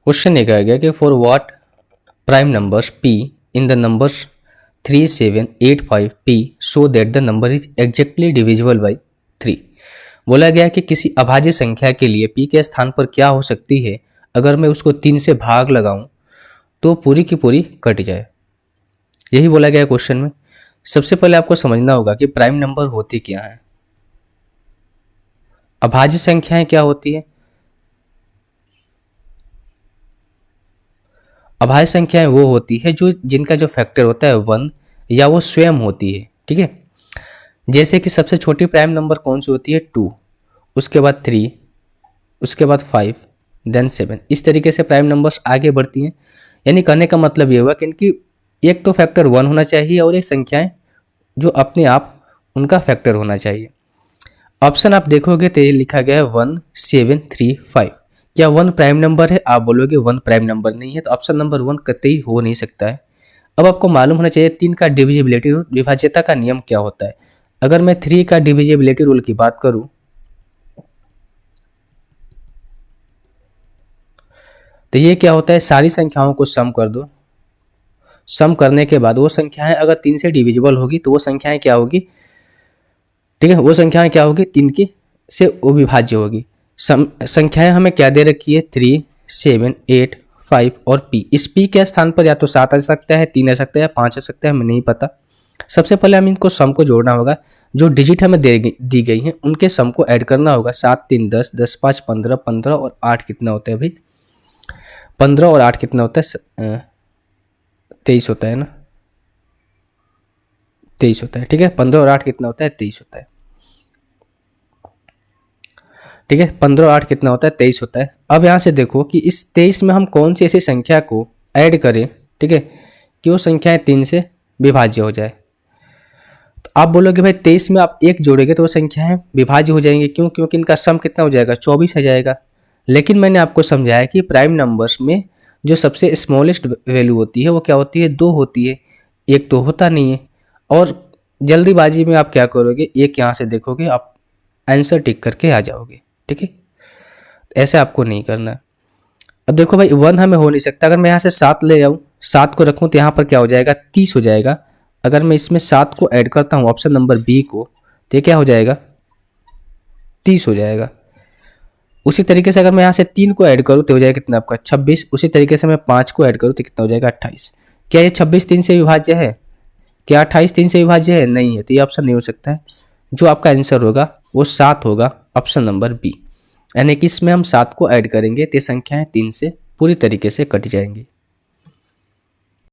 Question ये कहा गया कि for what prime numbers p in the numbers 3, 7, 8, 5 p so that the number is exactly divisible by 3। बोला गया कि किसी अभाज्य संख्या के लिए p के स्थान पर क्या हो सकती है अगर मैं उसको 3 से भाग लगाऊं तो पूरी की पूरी कट जाए। यही बोला गया क्वेश्चन में। सबसे पहले आपको समझना होगा कि प्राइम नंबर होती क्या है। अभाज्य संख्याएं क्या होती है? अभाज्य संख्याएं वो होती है जो जिनका जो फैक्टर होता है 1 या वो स्वयं होती है। ठीक है, जैसे कि सबसे छोटी प्राइम नंबर कौन सी होती है? 2, उसके बाद 3, उसके बाद 5, देन 7। इस तरीके से प्राइम नंबर्स आगे बढ़ती हैं। यानी कहने का मतलब ये हुआ कि इनकी एक तो फैक्टर 1 होना चाहिए और एक संख्याएं जो अपने आप उनका फैक्टर होना चाहिए। ऑप्शन आप देखोगे तो ये लिखा गया है 1, 7, 3, 5। क्या 1 प्राइम नंबर है? आप बोलोगे 1 प्राइम नंबर नहीं है, तो ऑप्शन नंबर 1 कतई हो नहीं सकता है। अब आपको मालूम होना चाहिए 3 का डिविजिबिलिटी रूल, विभाज्यता का नियम क्या होता है। अगर मैं 3 का डिविजिबिलिटी रूल की बात करूं तो ये क्या होता है, सारी संख्याओं को सम कर दो। सम करने के बाद वो संख्याएं अगर 3 से डिविजिबल होगी तो वो संख्याएं क्या होगी? ठीक है, वो संख्याएं क्या होगी? 3 की से वो विभाज्य होगी। संख्याएं हमें क्या दे रखी है? 3, 7, 8, 5 और p। इस p के स्थान पर या तो 7 आ सकता है, 3 आ सकता है या 5 आ सकता है, हमें नहीं पता। सबसे पहले हमें इनको सम को जोड़ना होगा। जो डिजिट हमें दी गई हैं उनके सम को ऐड करना होगा। 7, 3, 10, 10, 5, 15, 15 और 8 कितना होता है भाई? 15 और 8 कितना होता है? 23 होता है ना? 23 होता है। ठीक है, 15 और 8 कितना होता है? 23 होता है। ठीक है, 15 और 8 कितना होता है? 23 होता है। अब यहाँ से देखो कि इस 23 में हम कौन सी ऐसी संख्या को ऐड करें, ठीक है, कि वो संख्याएं 3 से विभाज्य हो जाए। तो आप बोलोगे भाई 23 में आप 1 जोड़ेंगे तो वो संख्याएं विभाज्य हो जाएंगी। क्यों? क्योंकि इनका सम कितना हो जाएगा? 24 आ जाएगा। लेकिन मैंने आपको समझाया कि प्राइम नंबर्स में जो सबसे स्मॉलेस्ट वैल्यू होती है वो क्या होती है? 2 होती है, 1 तो होता नहीं है। और जल्दीबाजी में आप क्या करोगे? एक यहाँ से देखोगे, आप आंसर टिक करके आ जाओगे। ठीक है, ऐसे आपको नहीं करना। अब देखो भाई 1 हमें हो नहीं सकता। अगर मैं यहाँ से 7 ले जाऊँ, 7 को रखूँ तो यहाँ पर क्या हो जाएगा? 30 हो जाएगा। अगर मैं इसमें 7 को ऐड करता हूँ ऑप्शन नंबर बी को, तो ये क्या हो जाएगा? 30 हो जाएगा। उसी तरीके से अगर मैं यहाँ से 3 को ऐड करूँ तो हो जाएगा कितना आपका? 26। उसी तरीके से मैं 5 को ऐड करूँ तो कितना हो जाएगा? 28। क्या ये 26 3 से विभाज्य है? क्या 28 3 से विभाज्य है? नहीं है, तो ये ऑप्शन नहीं हो सकता है। जो आपका आंसर होगा वो 7 होगा, ऑप्शन नंबर बी। यानी कि इसमें हम 7 को ऐड करेंगे तो संख्याएं 3 से पूरी तरीके से कट जाएंगी।